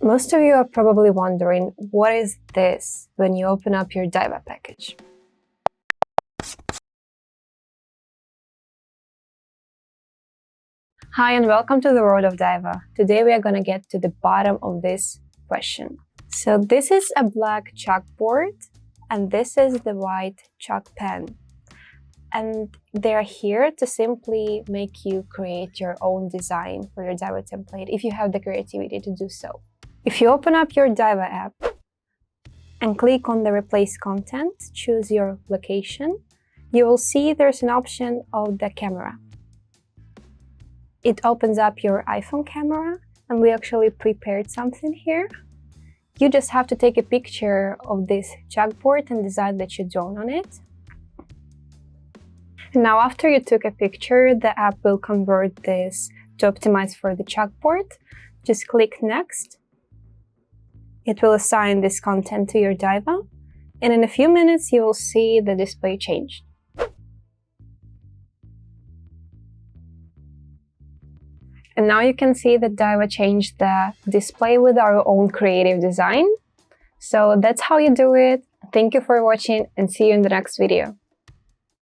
Most of you are probably wondering, what is this when you open up your Diwa package? Hi and welcome to the world of Diwa. Today we are going to get to the bottom of this question. So this is a black chalkboard and this is the white chalk pen. And they're here to simply make you create your own design for your Diwa template if you have the creativity to do so. If you open up your Diwa app and click on the replace content, choose your location, you will see there's an option of the camera. It opens up your iPhone camera and we actually prepared something here. You just have to take a picture of this chalkboard and decide that you drawn on it. Now, after you took a picture, the app will convert this to optimize for the chalkboard. Just click next. It will assign this content to your Diwa, and in a few minutes you will see the display changed. And now you can see that Diwa changed the display with our own creative design. So that's how you do it. Thank you for watching and see you in the next video.